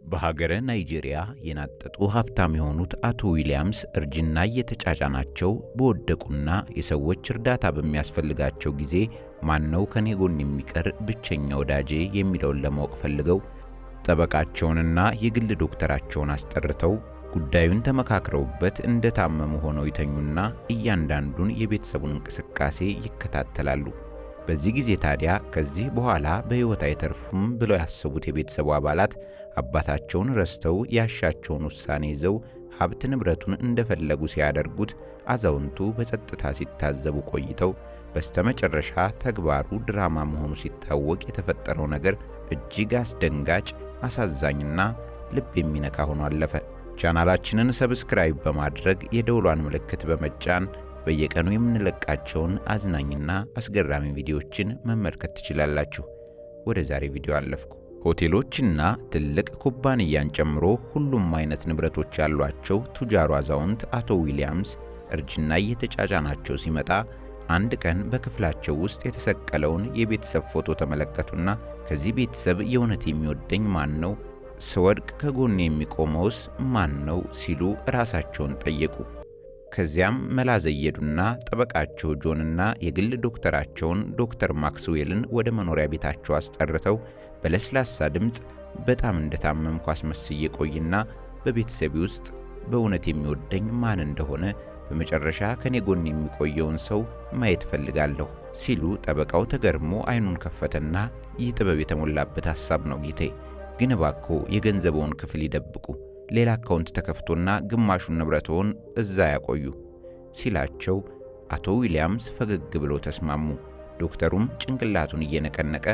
በሀገረ ናይጄሪያ የናጠጡ ሀብታም የሆኑት አቶ ዊሊያምስ እርጅና እየተጫጫናቸው በወደቁና የሰዎች እርዳታ በሚያስፈልጋቸው ጊዜ ማነው ከኔ ጎን የሚቀር ብቸኛ ወዳጄ የሚለውን ለማወቅ ፈልገው ጠበቃቸውንና የግል ዶክተራቸውን አስጠርተው ጉዳዩን ተመካክረውበት እንደታመሙ ሆነው ይተኙና እያንዳንዱን የቤተሰቡን እንቅስቃሴ ይከታተላሉ። በዚህ ጊዜ ታዲያ ከዚህ በኋላ በሕይወት አይተርፉም ብለው ያሰቡት የቤተሰቡ አባላት አባታቸውን ረስተው ያሻቸውን ውሳኔ ይዘው ሀብት ንብረቱን እንደፈለጉ ሲያደርጉት አዛውንቱ በጸጥታ ሲታዘቡ ቆይተው በስተመጨረሻ ተግባሩ ድራማ መሆኑ ሲታወቅ የተፈጠረው ነገር እጅግ አስደንጋጭ፣ አሳዛኝና ልብ የሚነካ ሆኖ አለፈ። ቻናላችንን ሰብስክራይብ በማድረግ የደውሏን ምልክት በመጫን በየቀኑ የምንለቃቸውን አዝናኝና አስገራሚ ቪዲዮዎችን መመልከት ትችላላችሁ። ወደ ዛሬ ቪዲዮ አለፍኩ። ሆቴሎችና ትልቅ ኩባንያን ጨምሮ ሁሉም አይነት ንብረቶች ያሏቸው ቱጃሩ አዛውንት አቶ ዊሊያምስ እርጅና እየተጫጫናቸው ሲመጣ አንድ ቀን በክፍላቸው ውስጥ የተሰቀለውን የቤተሰብ ፎቶ ተመለከቱና ከዚህ ቤተሰብ የእውነት የሚወደኝ ማን ነው? ስወድቅ ከጎኔ የሚቆመውስ ማን ነው? ሲሉ ራሳቸውን ጠየቁ። ከዚያም መላ ዘየዱና ጠበቃቸው ጆንና የግል ዶክተራቸውን ዶክተር ማክስዌልን ወደ መኖሪያ ቤታቸው አስጠርተው በለስላሳ ድምፅ በጣም እንደታመምኩ አስመስዬ ቆይና በቤተሰቤ ውስጥ በእውነት የሚወደኝ ማን እንደሆነ በመጨረሻ ከኔ ጎን የሚቆየውን ሰው ማየት ፈልጋለሁ ሲሉ ጠበቃው ተገርሞ አይኑን ከፈተና ይህ ጥበብ የተሞላበት ሐሳብ ነው ጌቴ፣ ግን እባክዎ የገንዘብዎን ክፍል ይደብቁ፣ ሌላ አካውንት ተከፍቶና ግማሹን ንብረትዎን እዛ ያቆዩ ሲላቸው አቶ ዊሊያምስ ፈገግ ብለው ተስማሙ። ዶክተሩም ጭንቅላቱን እየነቀነቀ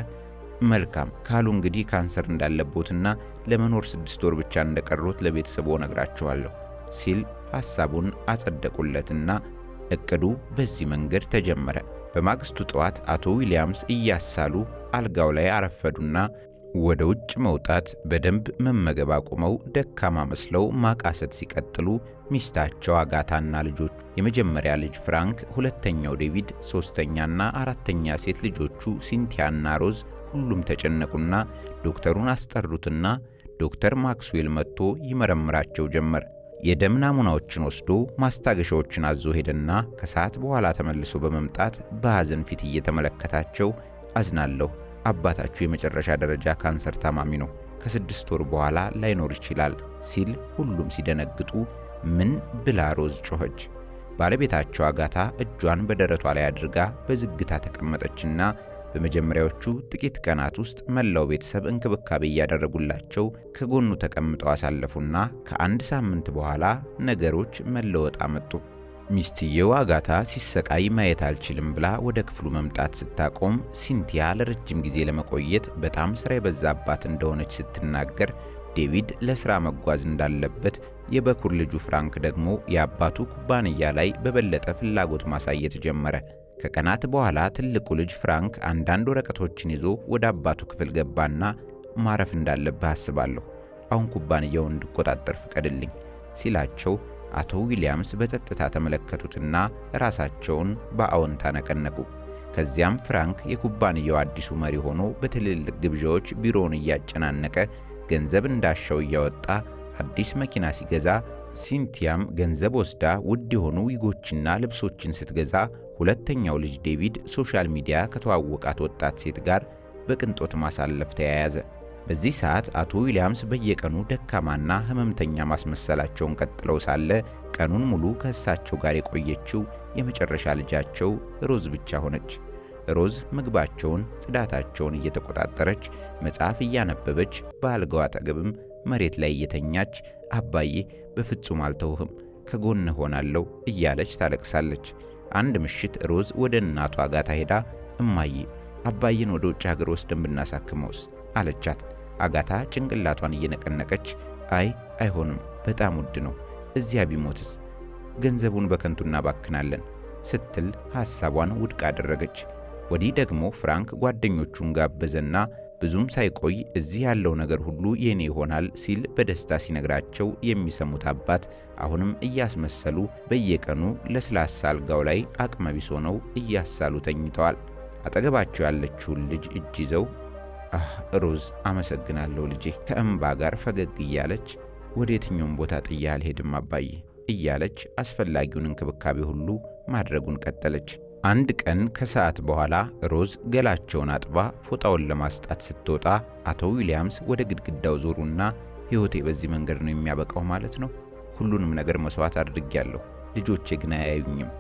መልካም ካሉ እንግዲህ ካንሰር እንዳለቦትና ለመኖር 6 ወር ብቻ እንደቀሩት ለቤተሰቦ ነግራቸዋለሁ ሲል ሐሳቡን አጸደቁለትና እቅዱ በዚህ መንገድ ተጀመረ። በማግስቱ ጠዋት አቶ ዊሊያምስ እያሳሉ አልጋው ላይ አረፈዱና ወደ ውጭ መውጣት በደንብ መመገብ አቁመው ደካማ መስለው ማቃሰት ሲቀጥሉ ሚስታቸው አጋታና ልጆቹ የመጀመሪያ ልጅ ፍራንክ፣ ሁለተኛው ዴቪድ፣ ሶስተኛና አራተኛ ሴት ልጆቹ ሲንቲያና ሮዝ ሁሉም ተጨነቁና ዶክተሩን አስጠሩትና ዶክተር ማክስዌል መጥቶ ይመረምራቸው ጀመር። የደም ናሙናዎችን ወስዶ ማስታገሻዎችን አዞ ሄደና ከሰዓት በኋላ ተመልሶ በመምጣት በሐዘን ፊት እየተመለከታቸው አዝናለሁ፣ አባታችሁ የመጨረሻ ደረጃ ካንሰር ታማሚ ነው፣ ከ6 ወር በኋላ ላይኖር ይችላል ሲል ሁሉም ሲደነግጡ ምን ብላ ሮዝ ጮኸች። ባለቤታቸው አጋታ እጇን በደረቷ ላይ አድርጋ በዝግታ ተቀመጠችና በመጀመሪያዎቹ ጥቂት ቀናት ውስጥ መላው ቤተሰብ እንክብካቤ እያደረጉላቸው ከጎኑ ተቀምጠው አሳለፉና ከአንድ ሳምንት በኋላ ነገሮች መለወጥ አመጡ። ሚስትየው አጋታ ሲሰቃይ ማየት አልችልም ብላ ወደ ክፍሉ መምጣት ስታቆም ሲንቲያ ለረጅም ጊዜ ለመቆየት በጣም ስራ የበዛባት እንደሆነች ስትናገር፣ ዴቪድ ለስራ መጓዝ እንዳለበት፣ የበኩር ልጁ ፍራንክ ደግሞ የአባቱ ኩባንያ ላይ በበለጠ ፍላጎት ማሳየት ጀመረ። ከቀናት በኋላ ትልቁ ልጅ ፍራንክ አንዳንድ ወረቀቶችን ይዞ ወደ አባቱ ክፍል ገባና ማረፍ እንዳለብህ አስባለሁ፣ አሁን ኩባንያውን እንድቆጣጠር ፍቀድልኝ ሲላቸው አቶ ዊሊያምስ በጸጥታ ተመለከቱትና ራሳቸውን በአዎንታ ነቀነቁ። ከዚያም ፍራንክ የኩባንያው አዲሱ መሪ ሆኖ በትልልቅ ግብዣዎች ቢሮውን እያጨናነቀ ገንዘብ እንዳሻው እያወጣ አዲስ መኪና ሲገዛ፣ ሲንቲያም ገንዘብ ወስዳ ውድ የሆኑ ዊጎችና ልብሶችን ስትገዛ፣ ሁለተኛው ልጅ ዴቪድ ሶሻል ሚዲያ ከተዋወቃት ወጣት ሴት ጋር በቅንጦት ማሳለፍ ተያያዘ። በዚህ ሰዓት አቶ ዊሊያምስ በየቀኑ ደካማና ህመምተኛ ማስመሰላቸውን ቀጥለው ሳለ ቀኑን ሙሉ ከእሳቸው ጋር የቆየችው የመጨረሻ ልጃቸው ሮዝ ብቻ ሆነች። ሮዝ ምግባቸውን፣ ጽዳታቸውን እየተቆጣጠረች መጽሐፍ እያነበበች በአልጋው አጠገብም መሬት ላይ እየተኛች አባዬ በፍጹም አልተውህም፣ ከጎንህ ሆናለሁ እያለች ታለቅሳለች። አንድ ምሽት ሮዝ ወደ እናቷ አጋታ ሄዳ እማዬ አባዬን ወደ ውጭ ሀገር ወስደን ብናሳክመውስ አለቻት። አጋታ ጭንቅላቷን እየነቀነቀች አይ አይሆንም፣ በጣም ውድ ነው፣ እዚያ ቢሞትስ? ገንዘቡን በከንቱ እናባክናለን ስትል ሐሳቧን ውድቅ አደረገች። ወዲህ ደግሞ ፍራንክ ጓደኞቹን ጋበዘና ብዙም ሳይቆይ እዚህ ያለው ነገር ሁሉ የኔ ይሆናል ሲል በደስታ ሲነግራቸው የሚሰሙት አባት አሁንም እያስመሰሉ በየቀኑ ለስላሳ አልጋው ላይ አቅመ ቢስ ሆነው እያሳሉ ተኝተዋል። አጠገባቸው ያለችውን ልጅ እጅ ይዘው ሮዝ አመሰግናለሁ ልጄ፣ ከእንባ ጋር ፈገግ እያለች ወደ የትኛውም ቦታ ጥዬ አልሄድም አባዬ እያለች አስፈላጊውን እንክብካቤ ሁሉ ማድረጉን ቀጠለች። አንድ ቀን ከሰዓት በኋላ ሮዝ ገላቸውን አጥባ ፎጣውን ለማስጣት ስትወጣ አቶ ዊሊያምስ ወደ ግድግዳው ዞሩና ሕይወቴ በዚህ መንገድ ነው የሚያበቃው ማለት ነው? ሁሉንም ነገር መስዋዕት አድርጌያለሁ፣ ልጆቼ ግን አያዩኝም።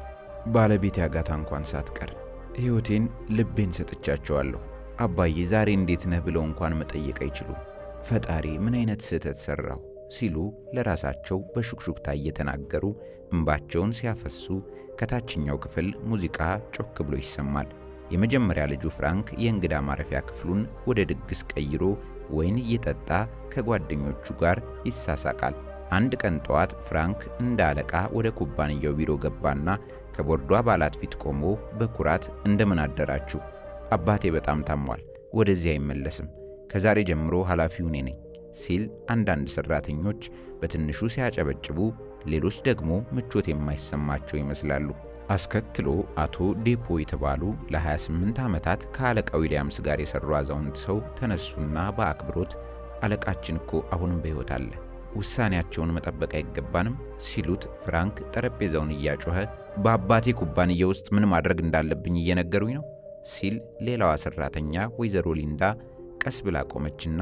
ባለቤቴ አጋታ እንኳን ሳትቀር ሕይወቴን፣ ልቤን ሰጥቻቸዋለሁ። አባዬ ዛሬ እንዴት ነህ ብለው እንኳን መጠየቅ አይችሉም። ፈጣሪ ምን አይነት ስህተት ሠራሁ ሲሉ ለራሳቸው በሹክሹክታ እየተናገሩ እንባቸውን ሲያፈሱ ከታችኛው ክፍል ሙዚቃ ጮክ ብሎ ይሰማል። የመጀመሪያ ልጁ ፍራንክ የእንግዳ ማረፊያ ክፍሉን ወደ ድግስ ቀይሮ ወይን እየጠጣ ከጓደኞቹ ጋር ይሳሳቃል። አንድ ቀን ጠዋት ፍራንክ እንደ አለቃ ወደ ኩባንያው ቢሮ ገባና ከቦርዱ አባላት ፊት ቆሞ በኩራት እንደምን አደራችሁ፣ አባቴ በጣም ታሟል፣ ወደዚህ አይመለስም፣ ከዛሬ ጀምሮ ኃላፊው እኔ ነኝ ሲል አንዳንድ ሰራተኞች በትንሹ ሲያጨበጭቡ፣ ሌሎች ደግሞ ምቾት የማይሰማቸው ይመስላሉ። አስከትሎ አቶ ዴፖ የተባሉ ለ28 ዓመታት ከአለቃ ዊሊያምስ ጋር የሰሩ አዛውንት ሰው ተነሱና በአክብሮት አለቃችን እኮ አሁንም በሕይወት አለ፣ ውሳኔያቸውን መጠበቅ አይገባንም ሲሉት ፍራንክ ጠረጴዛውን እያጮኸ በአባቴ ኩባንያ ውስጥ ምን ማድረግ እንዳለብኝ እየነገሩኝ ነው ሲል፣ ሌላዋ ሰራተኛ ወይዘሮ ሊንዳ ቀስ ብላ ቆመችና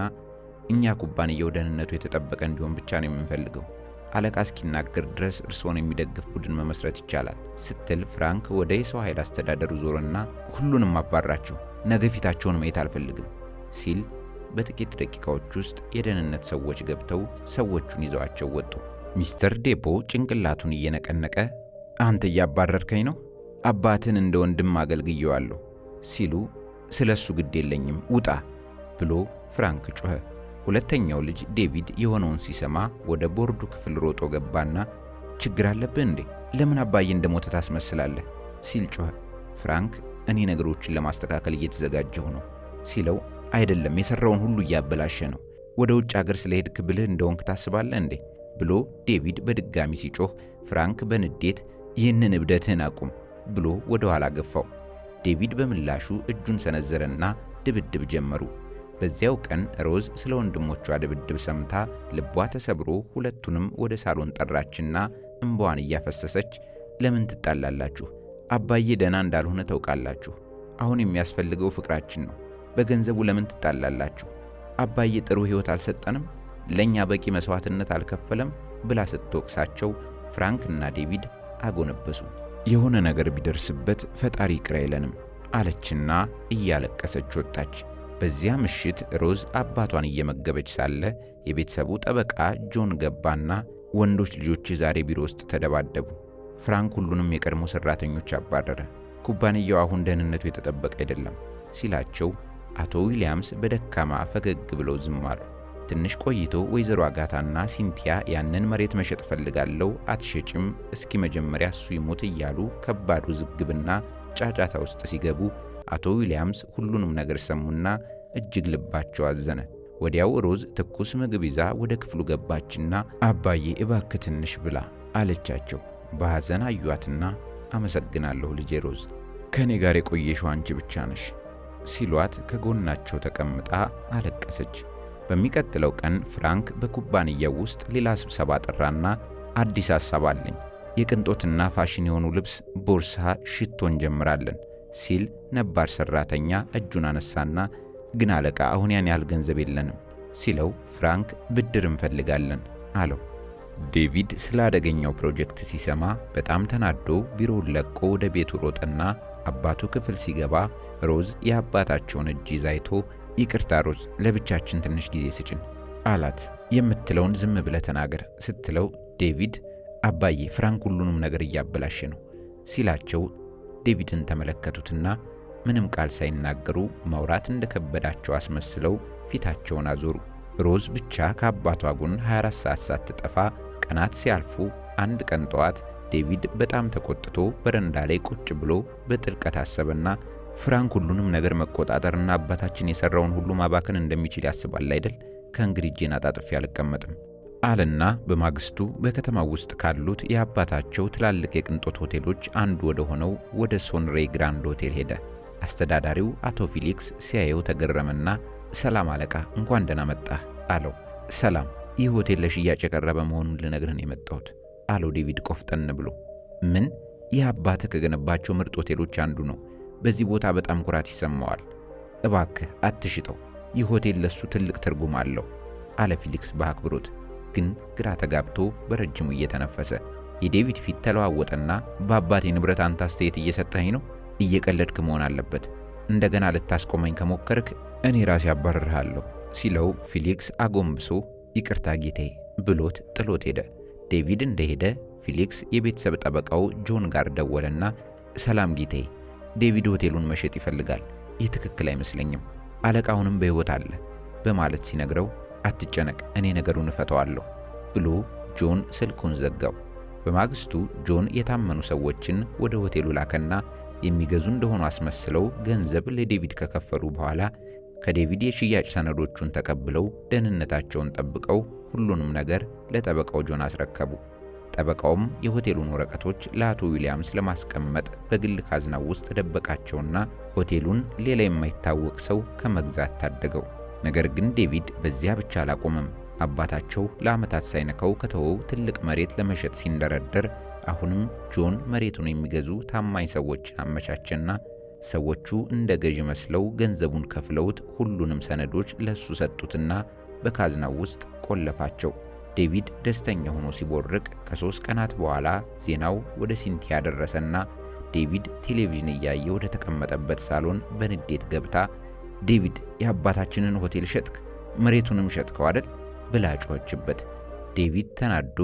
እኛ ኩባንያው ደህንነቱ የተጠበቀ እንዲሆን ብቻ ነው የምንፈልገው፣ አለቃ እስኪናገር ድረስ እርስዎን የሚደግፍ ቡድን መመስረት ይቻላል ስትል፣ ፍራንክ ወደ የሰው ኃይል አስተዳደሩ ዞርና ሁሉንም አባራቸው፣ ነገ ፊታቸውን ማየት አልፈልግም ሲል፣ በጥቂት ደቂቃዎች ውስጥ የደህንነት ሰዎች ገብተው ሰዎቹን ይዘዋቸው ወጡ። ሚስተር ዴፖ ጭንቅላቱን እየነቀነቀ አንተ እያባረርከኝ ነው? አባትን እንደ ወንድም አገልግየዋለሁ ሲሉ፣ ስለሱ ግድ የለኝም ውጣ ብሎ ፍራንክ ጮኸ። ሁለተኛው ልጅ ዴቪድ የሆነውን ሲሰማ ወደ ቦርዱ ክፍል ሮጦ ገባና ችግር አለብህ እንዴ? ለምን አባዬ እንደሞተ ታስመስላለህ? ሲል ጮኸ። ፍራንክ እኔ ነገሮችን ለማስተካከል እየተዘጋጀሁ ነው ሲለው፣ አይደለም የሰራውን ሁሉ እያበላሸ ነው፣ ወደ ውጭ ሀገር ስለሄድክ ብልህ እንደሆንክ ታስባለህ እንዴ? ብሎ ዴቪድ በድጋሚ ሲጮህ፣ ፍራንክ በንዴት ይህንን እብደትህን አቁም ብሎ ወደ ኋላ ገፋው። ዴቪድ በምላሹ እጁን ሰነዘረና ድብድብ ጀመሩ። በዚያው ቀን ሮዝ ስለ ወንድሞቿ ድብድብ ሰምታ ልቧ ተሰብሮ ሁለቱንም ወደ ሳሎን ጠራችና እንባዋን እያፈሰሰች ለምን ትጣላላችሁ? አባዬ ደህና እንዳልሆነ ታውቃላችሁ። አሁን የሚያስፈልገው ፍቅራችን ነው። በገንዘቡ ለምን ትጣላላችሁ? አባዬ ጥሩ ሕይወት አልሰጠንም? ለኛ በቂ መስዋዕትነት አልከፈለም? ብላ ስትወቅሳቸው ፍራንክና ዴቪድ አጎነበሱ። የሆነ ነገር ቢደርስበት ፈጣሪ ይቅር አይለንም አለችና እያለቀሰች ወጣች። በዚያ ምሽት ሮዝ አባቷን እየመገበች ሳለ የቤተሰቡ ጠበቃ ጆን ገባና ወንዶች ልጆች ዛሬ ቢሮ ውስጥ ተደባደቡ፣ ፍራንክ ሁሉንም የቀድሞ ሰራተኞች አባረረ፣ ኩባንያው አሁን ደህንነቱ የተጠበቀ አይደለም ሲላቸው አቶ ዊሊያምስ በደካማ ፈገግ ብለው ዝም አሉ። ትንሽ ቆይቶ ወይዘሮ አጋታና ሲንቲያ ያንን መሬት መሸጥ ፈልጋለሁ፣ አትሸጭም፣ እስኪ መጀመሪያ እሱ ይሞት እያሉ ከባድ ውዝግብና ጫጫታ ውስጥ ሲገቡ አቶ ዊሊያምስ ሁሉንም ነገር ሰሙና እጅግ ልባቸው አዘነ። ወዲያው ሮዝ ትኩስ ምግብ ይዛ ወደ ክፍሉ ገባችና አባዬ እባክህ ትንሽ ብላ አለቻቸው። በሐዘን አዩአትና አመሰግናለሁ ልጄ ሮዝ፣ ከኔ ጋር የቆየሽው አንቺ ብቻ ነሽ ሲሏት ከጎናቸው ተቀምጣ አለቀሰች። በሚቀጥለው ቀን ፍራንክ በኩባንያው ውስጥ ሌላ ስብሰባ ጠራና አዲስ ሐሳብ አለኝ፣ የቅንጦትና ፋሽን የሆኑ ልብስ፣ ቦርሳ፣ ሽቶ እንጀምራለን ሲል ነባር ሰራተኛ እጁን አነሳና ግን አለቃ አሁን ያን ያህል ገንዘብ የለንም ሲለው ፍራንክ ብድር እንፈልጋለን አለው። ዴቪድ ስለ አደገኛው ፕሮጀክት ሲሰማ በጣም ተናዶ ቢሮውን ለቆ ወደ ቤቱ ሮጠና አባቱ ክፍል ሲገባ ሮዝ የአባታቸውን እጅ ይዛ አይቶ ይቅርታ ሮዝ፣ ለብቻችን ትንሽ ጊዜ ስጭን አላት። የምትለውን ዝም ብለህ ተናገር ስትለው ዴቪድ አባዬ ፍራንክ ሁሉንም ነገር እያበላሸ ነው ሲላቸው ዴቪድን ተመለከቱትና ምንም ቃል ሳይናገሩ ማውራት እንደከበዳቸው አስመስለው ፊታቸውን አዞሩ። ሮዝ ብቻ ከአባቷ ጎን 24 ሰዓት ሳትጠፋ ቀናት ሲያልፉ አንድ ቀን ጠዋት ዴቪድ በጣም ተቆጥቶ በረንዳ ላይ ቁጭ ብሎ በጥልቀት አሰበና ፍራንክ ሁሉንም ነገር መቆጣጠርና አባታችን የሰራውን ሁሉ ማባከን እንደሚችል ያስባል አይደል? ከእንግዲህ እጄን አጣጥፌ አልቀመጥም አለና በማግስቱ በከተማው ውስጥ ካሉት የአባታቸው ትላልቅ የቅንጦት ሆቴሎች አንዱ ወደ ሆነው ወደ ሶንሬ ግራንድ ሆቴል ሄደ። አስተዳዳሪው አቶ ፊሊክስ ሲያየው ተገረመና ሰላም አለቃ፣ እንኳን ደህና መጣህ አለው። ሰላም፣ ይህ ሆቴል ለሽያጭ የቀረበ መሆኑን ልነግርህ ነው የመጣሁት አለው ዴቪድ ቆፍጠን ብሎ። ምን? ይህ አባትህ ከገነባቸው ምርጥ ሆቴሎች አንዱ ነው። በዚህ ቦታ በጣም ኩራት ይሰማዋል። እባክህ አትሽጠው፣ ይህ ሆቴል ለሱ ትልቅ ትርጉም አለው አለ ፊሊክስ በአክብሮት። ግን ግራ ተጋብቶ በረጅሙ እየተነፈሰ የዴቪድ ፊት ተለዋወጠና በአባቴ ንብረት አንተ አስተያየት እየሰጠኸኝ ነው? እየቀለድክ መሆን አለበት። እንደገና ልታስቆመኝ ከሞከርክ እኔ ራሴ አባርርሃለሁ ሲለው ፊሊክስ አጎንብሶ ይቅርታ ጌታዬ ብሎት ጥሎት ሄደ። ዴቪድ እንደሄደ ፊሊክስ የቤተሰብ ጠበቃው ጆን ጋር ደወለና ሰላም ጌታዬ፣ ዴቪድ ሆቴሉን መሸጥ ይፈልጋል። ይህ ትክክል አይመስለኝም። አለቃውንም በሕይወት አለ በማለት ሲነግረው አትጨነቅ፣ እኔ ነገሩን እፈተዋለሁ ብሎ ጆን ስልኩን ዘጋው። በማግስቱ ጆን የታመኑ ሰዎችን ወደ ሆቴሉ ላከና የሚገዙ እንደሆኑ አስመስለው ገንዘብ ለዴቪድ ከከፈሉ በኋላ ከዴቪድ የሽያጭ ሰነዶቹን ተቀብለው ደህንነታቸውን ጠብቀው ሁሉንም ነገር ለጠበቃው ጆን አስረከቡ። ጠበቃውም የሆቴሉን ወረቀቶች ለአቶ ዊሊያምስ ለማስቀመጥ በግል ካዝናው ውስጥ ደበቃቸውና ሆቴሉን ሌላ የማይታወቅ ሰው ከመግዛት ታደገው። ነገር ግን ዴቪድ በዚያ ብቻ አላቆመም። አባታቸው ለዓመታት ሳይነካው ከተወው ትልቅ መሬት ለመሸጥ ሲንደረደር አሁንም ጆን መሬቱን የሚገዙ ታማኝ ሰዎችን አመቻቸና ሰዎቹ እንደ ገዢ መስለው ገንዘቡን ከፍለውት ሁሉንም ሰነዶች ለሱ ሰጡትና በካዝናው ውስጥ ቆለፋቸው። ዴቪድ ደስተኛ ሆኖ ሲቦርቅ ከ3 ቀናት በኋላ ዜናው ወደ ሲንቲያ ደረሰና ዴቪድ ቴሌቪዥን እያየ ወደ ተቀመጠበት ሳሎን በንዴት ገብታ ዴቪድ፣ የአባታችንን ሆቴል ሸጥክ፣ መሬቱንም ሸጥከው አይደል ብላ ጮኸችበት። ዴቪድ ተናዶ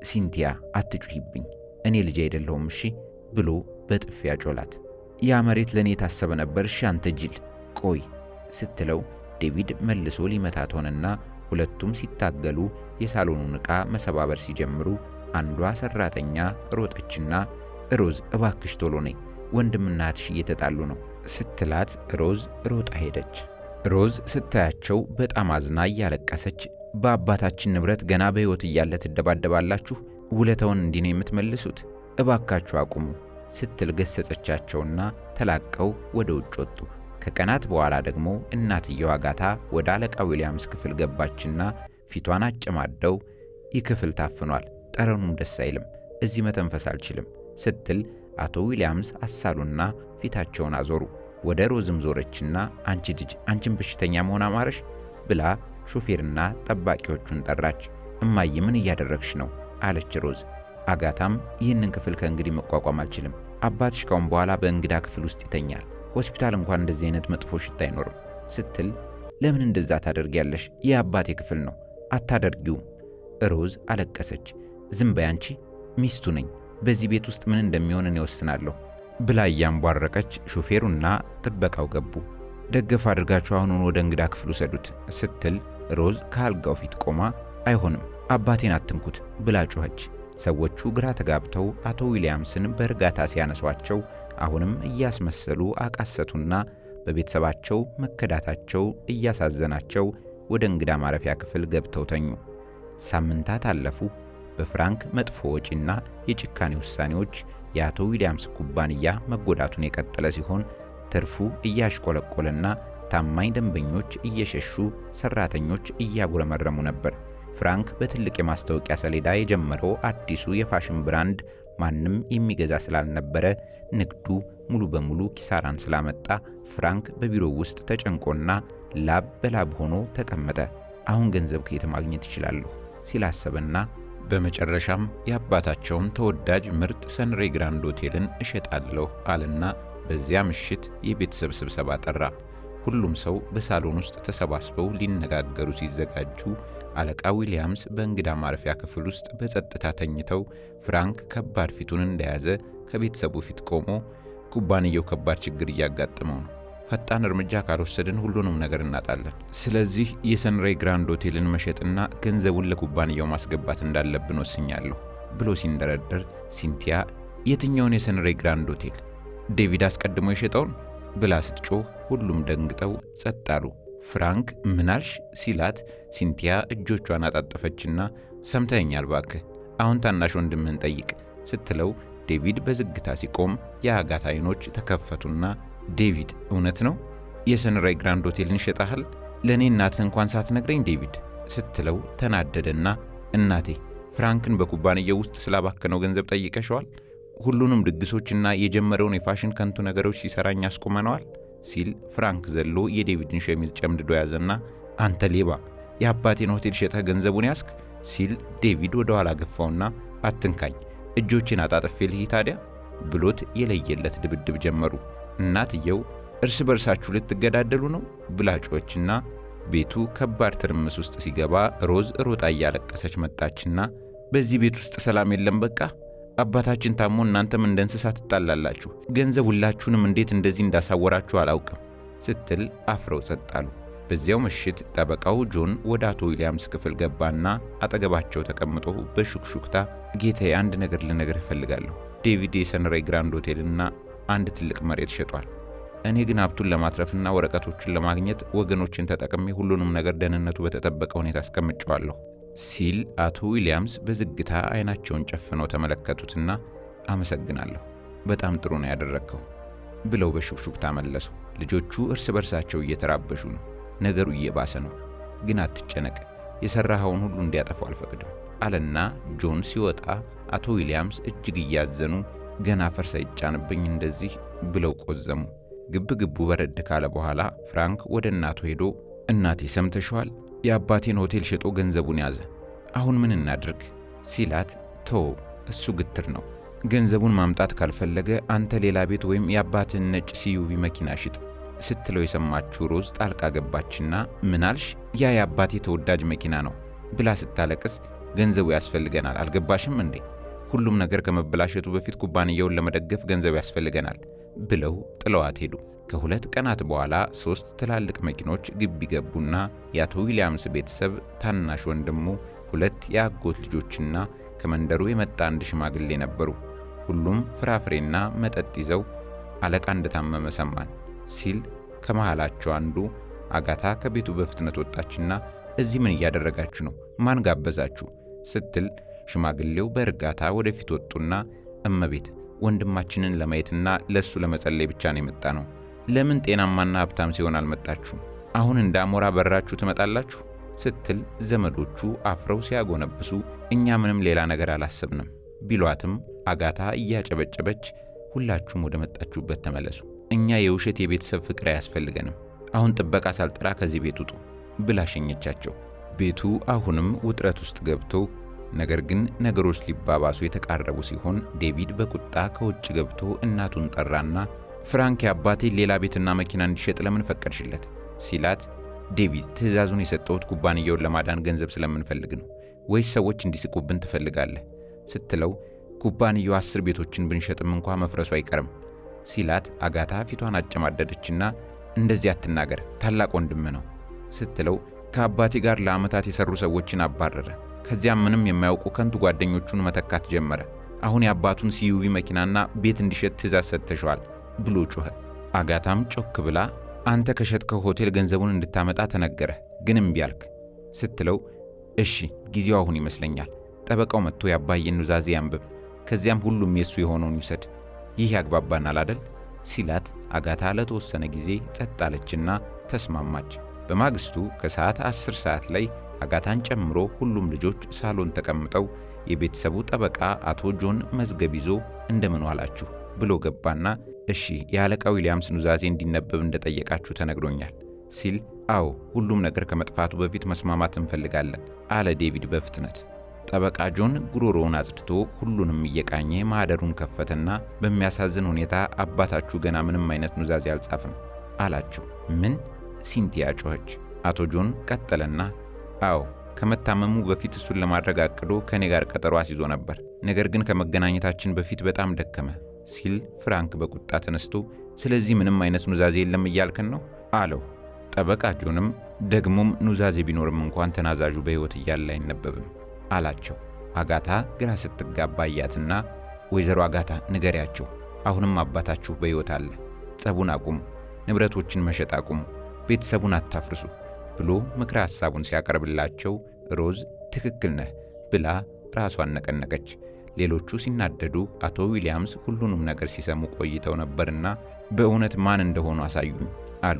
ሲንቲያ አትጩሂብኝ፣ እኔ ልጅ አይደለሁም እሺ ብሎ በጥፊ ያጮላት። ያ መሬት ለኔ የታሰበ ነበር እሺ አንተ ጅል ቆይ ስትለው ዴቪድ መልሶ ሊመታት ሆነና ሁለቱም ሲታገሉ የሳሎኑን ዕቃ መሰባበር ሲጀምሩ አንዷ ሰራተኛ ሮጠችና ሮዝ እባክሽ ቶሎ ነይ፣ ወንድምና እህትሽ እየተጣሉ ነው ስትላት ሮዝ ሮጣ ሄደች። ሮዝ ስታያቸው በጣም አዝና እያለቀሰች በአባታችን ንብረት ገና በሕይወት እያለ ትደባደባላችሁ? ውለታውን እንዲህ ነው የምትመልሱት? እባካችሁ አቁሙ ስትል ገሰጸቻቸውና ተላቀው ወደ ውጭ ወጡ። ከቀናት በኋላ ደግሞ እናትየው አጋታ ወደ አለቃ ዊሊያምስ ክፍል ገባችና ፊቷን አጨማደው ይህ ክፍል ታፍኗል፣ ጠረኑም ደስ አይልም፣ እዚህ መተንፈስ አልችልም ስትል አቶ ዊሊያምስ አሳሉና ፊታቸውን አዞሩ። ወደ ሮዝም ዞረችና አንቺ ልጅ አንቺን በሽተኛ መሆን አማረሽ ብላ ሾፌርና ጠባቂዎቹን ጠራች። እማዬ ምን እያደረግሽ ነው አለች ሮዝ። አጋታም ይህንን ክፍል ከእንግዲህ መቋቋም አልችልም፣ አባትሽ ካሁን በኋላ በእንግዳ ክፍል ውስጥ ይተኛል፣ ሆስፒታል እንኳን እንደዚህ አይነት መጥፎ ሽታ አይኖርም ስትል ለምን እንደዛ ታደርጊያለሽ? ይህ አባቴ ክፍል ነው፣ አታደርጊውም። ሮዝ አለቀሰች። ዝም በይ አንቺ፣ ሚስቱ ነኝ፣ በዚህ ቤት ውስጥ ምን እንደሚሆን እኔ ወስናለሁ ብላ እያንቧረቀች ሾፌሩና ጥበቃው ገቡ። ደገፍ አድርጋችሁ አሁኑን ወደ እንግዳ ክፍል ውሰዱት ስትል ሮዝ ከአልጋው ፊት ቆማ አይሆንም፣ አባቴን አትንኩት ብላ ጮኸች። ሰዎቹ ግራ ተጋብተው አቶ ዊሊያምስን በእርጋታ ሲያነሷቸው አሁንም እያስመሰሉ አቃሰቱና በቤተሰባቸው መከዳታቸው እያሳዘናቸው ወደ እንግዳ ማረፊያ ክፍል ገብተው ተኙ። ሳምንታት አለፉ። በፍራንክ መጥፎ ወጪና የጭካኔ ውሳኔዎች የአቶ ዊሊያምስ ኩባንያ መጎዳቱን የቀጠለ ሲሆን ትርፉ እያሽቆለቆለና ታማኝ ደንበኞች እየሸሹ ሰራተኞች እያጉረመረሙ ነበር። ፍራንክ በትልቅ የማስታወቂያ ሰሌዳ የጀመረው አዲሱ የፋሽን ብራንድ ማንም የሚገዛ ስላልነበረ ንግዱ ሙሉ በሙሉ ኪሳራን ስላመጣ ፍራንክ በቢሮው ውስጥ ተጨንቆና ላብ በላብ ሆኖ ተቀመጠ። አሁን ገንዘብ ከየት ማግኘት ይችላለሁ ሲላሰበና በመጨረሻም የአባታቸውን ተወዳጅ ምርጥ ሰንሬ ግራንድ ሆቴልን እሸጣለሁ አለና በዚያ ምሽት የቤተሰብ ስብሰባ ጠራ። ሁሉም ሰው በሳሎን ውስጥ ተሰባስበው ሊነጋገሩ ሲዘጋጁ አለቃ ዊሊያምስ በእንግዳ ማረፊያ ክፍል ውስጥ በጸጥታ ተኝተው ፍራንክ ከባድ ፊቱን እንደያዘ ከቤተሰቡ ፊት ቆሞ ኩባንያው ከባድ ችግር እያጋጠመው ነው፣ ፈጣን እርምጃ ካልወሰድን ሁሉንም ነገር እናጣለን። ስለዚህ የሰንሬ ግራንድ ሆቴልን መሸጥና ገንዘቡን ለኩባንያው ማስገባት እንዳለብን ወስኛለሁ ብሎ ሲንደረደር ሲንቲያ የትኛውን የሰንሬ ግራንድ ሆቴል? ዴቪድ አስቀድሞ የሸጠውን ብላ ስትጮህ ሁሉም ደንግጠው ጸጥ አሉ። ፍራንክ ምናልሽ ሲላት ሲንቲያ እጆቿን አጣጠፈችና ሰምተኛል ባክህ፣ አሁን ታናሽ ወንድምህን ጠይቅ ስትለው ዴቪድ በዝግታ ሲቆም የአጋታ አይኖች ተከፈቱና ዴቪድ እውነት ነው? የሰንራይ ግራንድ ሆቴልን ሸጣሃል? ለእኔ እናትህ እንኳን ሳትነግረኝ ዴቪድ ስትለው ተናደደና እናቴ ፍራንክን በኩባንያው ውስጥ ስላባከነው ገንዘብ ጠይቀሽዋል? ሁሉንም ድግሶችና የጀመረውን የፋሽን ከንቱ ነገሮች ሲሰራኝ አስቆመነዋል ሲል ፍራንክ ዘሎ የዴቪድን ሸሚዝ ጨምድዶ ያዘና አንተ ሌባ የአባቴን ሆቴል ሸጠህ ገንዘቡን ያስክ ሲል ዴቪድ ወደ ኋላ ገፋውና አትንካኝ እጆችን አጣጥፌ ልሂድ ታዲያ ብሎት የለየለት ድብድብ ጀመሩ። እናትየው እርስ በርሳችሁ ልትገዳደሉ ነው ብላ ጮኸችና ቤቱ ከባድ ትርምስ ውስጥ ሲገባ ሮዝ ሮጣ እያለቀሰች መጣችና በዚህ ቤት ውስጥ ሰላም የለም በቃ አባታችን ታሞ እናንተም እንደ እንስሳ ትጣላላችሁ ገንዘብ ሁላችሁንም እንዴት እንደዚህ እንዳሳወራችሁ አላውቅም ስትል አፍረው ጸጥ አሉ። በዚያው ምሽት ጠበቃው ጆን ወደ አቶ ዊሊያምስ ክፍል ገባና አጠገባቸው ተቀምጦ በሹክሹክታ ጌታዬ አንድ ነገር ልነግር እፈልጋለሁ። ዴቪድ የሰንራይ ግራንድ ሆቴልና አንድ ትልቅ መሬት ሸጧል። እኔ ግን ሀብቱን ለማትረፍና ወረቀቶችን ለማግኘት ወገኖችን ተጠቅሜ ሁሉንም ነገር ደህንነቱ በተጠበቀ ሁኔታ አስቀምጨዋለሁ ሲል አቶ ዊሊያምስ በዝግታ አይናቸውን ጨፍነው ተመለከቱትና አመሰግናለሁ በጣም ጥሩ ነው ያደረከው ብለው በሹክሹክታ መለሱ። ልጆቹ እርስ በርሳቸው እየተራበሹ ነው። ነገሩ እየባሰ ነው። ግን አትጨነቅ የሰራኸውን ሁሉ እንዲያጠፉ አልፈቅድም አለና ጆን ሲወጣ አቶ ዊሊያምስ እጅግ እያዘኑ ገና ፈርሳ ይጫንብኝ እንደዚህ ብለው ቆዘሙ። ግብግቡ በረድ ካለ በኋላ ፍራንክ ወደ እናቱ ሄዶ እናቴ ሰምተሽዋል? የአባቴን ሆቴል ሸጦ ገንዘቡን ያዘ። አሁን ምን እናድርግ ሲላት ተው እሱ ግትር ነው። ገንዘቡን ማምጣት ካልፈለገ አንተ ሌላ ቤት ወይም የአባትን ነጭ ሲዩቪ መኪና ሽጥ ስትለው የሰማችው ሮዝ ጣልቃ ገባችና ምናልሽ ያ የአባቴ ተወዳጅ መኪና ነው ብላ ስታለቅስ ገንዘቡ ያስፈልገናል አልገባሽም እንዴ? ሁሉም ነገር ከመበላሸቱ በፊት ኩባንያውን ለመደገፍ ገንዘብ ያስፈልገናል ብለው ጥለዋት ሄዱ። ከሁለት ቀናት በኋላ 3 ትላልቅ መኪኖች ግቢ ገቡና የአቶ ዊሊያምስ ቤተሰብ ታናሽ ወንድሙ 2 የአጎት ልጆችና ከመንደሩ የመጣ አንድ ሽማግሌ ነበሩ። ሁሉም ፍራፍሬና መጠጥ ይዘው አለቃ እንደታመመ ሰማን ሲል ከመሃላቸው አንዱ አጋታ ከቤቱ በፍጥነት ወጣችና እዚህ ምን እያደረጋችሁ ነው? ማን ጋበዛችሁ? ስትል ሽማግሌው በእርጋታ ወደፊት ወጡና እመቤት ወንድማችንን ለማየትና ለሱ ለመጸለይ ብቻ ነው የመጣ ነው። ለምን ጤናማና ሀብታም ሲሆን አልመጣችሁም? አሁን እንደ አሞራ በራችሁ ትመጣላችሁ? ስትል ዘመዶቹ አፍረው ሲያጎነብሱ እኛ ምንም ሌላ ነገር አላሰብንም ቢሏትም አጋታ እያጨበጨበች ሁላችሁም ወደ መጣችሁበት ተመለሱ፣ እኛ የውሸት የቤተሰብ ፍቅር አያስፈልገንም፣ አሁን ጥበቃ ሳልጠራ ከዚህ ቤት ውጡ ብላ ሸኘቻቸው። ቤቱ አሁንም ውጥረት ውስጥ ገብቶ ነገር ግን ነገሮች ሊባባሱ የተቃረቡ ሲሆን ዴቪድ በቁጣ ከውጭ ገብቶ እናቱን ጠራና ፍራንክ አባቴ ሌላ ቤትና መኪና እንዲሸጥ ለምን ፈቀድሽለት ሲላት ዴቪድ ትዕዛዙን የሰጠሁት ኩባንያውን ለማዳን ገንዘብ ስለምንፈልግ ነው ወይስ ሰዎች እንዲስቁብን ትፈልጋለህ ስትለው ኩባንያው 10 ቤቶችን ብንሸጥም እንኳን መፍረሱ አይቀርም ሲላት አጋታ ፊቷን አጨማደደችና እንደዚህ አትናገር ታላቅ ወንድም ነው ስትለው ከአባቴ ጋር ለዓመታት የሰሩ ሰዎችን አባረረ። ከዚያም ምንም የማያውቁ ከንቱ ጓደኞቹን መተካት ጀመረ። አሁን የአባቱን ሲዩቪ መኪናና ቤት እንዲሸጥ ትዕዛዝ ሰጥተሽዋል ብሎ ጮኸ። አጋታም ጮክ ብላ አንተ ከሸጥከው ሆቴል ገንዘቡን እንድታመጣ ተነገረ ግን እምቢ አልክ ስትለው እሺ ጊዜው አሁን ይመስለኛል ጠበቃው መጥቶ ያባየን ኑዛዜ ያንብብ ከዚያም ሁሉም የሱ የሆነውን ይውሰድ ይህ ያግባባናል አይደል ሲላት አጋታ ለተወሰነ ጊዜ ጸጥ አለችና ተስማማች። በማግስቱ ከሰዓት 10 ሰዓት ላይ አጋታን ጨምሮ ሁሉም ልጆች ሳሎን ተቀምጠው የቤተሰቡ ጠበቃ አቶ ጆን መዝገብ ይዞ እንደምን ዋላችሁ ብሎ ገባና እሺ የአለቃ ዊሊያምስ ኑዛዜ እንዲነበብ እንደጠየቃችሁ ተነግሮኛል ሲል አዎ ሁሉም ነገር ከመጥፋቱ በፊት መስማማት እንፈልጋለን አለ ዴቪድ በፍጥነት። ጠበቃ ጆን ጉሮሮውን አጽድቶ ሁሉንም እየቃኘ ማህደሩን ከፈተና በሚያሳዝን ሁኔታ አባታችሁ ገና ምንም አይነት ኑዛዜ አልጻፈም አላቸው። ምን? ሲንቲያ ጮኸች። አቶ ጆን ቀጠለና አዎ ከመታመሙ በፊት እሱን ለማድረግ አቅዶ ከኔ ጋር ቀጠሮ አስይዞ ነበር፣ ነገር ግን ከመገናኘታችን በፊት በጣም ደከመ ሲል ፍራንክ በቁጣ ተነስቶ ስለዚህ ምንም አይነት ኑዛዜ የለም እያልከን ነው አለው። ጠበቃ ጆንም ደግሞም ኑዛዜ ቢኖርም እንኳን ተናዛዡ በሕይወት እያለ አይነበብም አላቸው። አጋታ ግራ ስትጋባ አያትና ወይዘሮ አጋታ ንገሪያቸው አሁንም አባታችሁ በሕይወት አለ፣ ጸቡን አቁሙ፣ ንብረቶችን መሸጥ አቁሙ፣ ቤተሰቡን አታፍርሱ ብሎ ምክረ ሐሳቡን ሲያቀርብላቸው ሮዝ ትክክል ነህ ብላ ራሷን ነቀነቀች። ሌሎቹ ሲናደዱ አቶ ዊሊያምስ ሁሉንም ነገር ሲሰሙ ቆይተው ነበርና በእውነት ማን እንደሆኑ አሳዩኝ አሉ።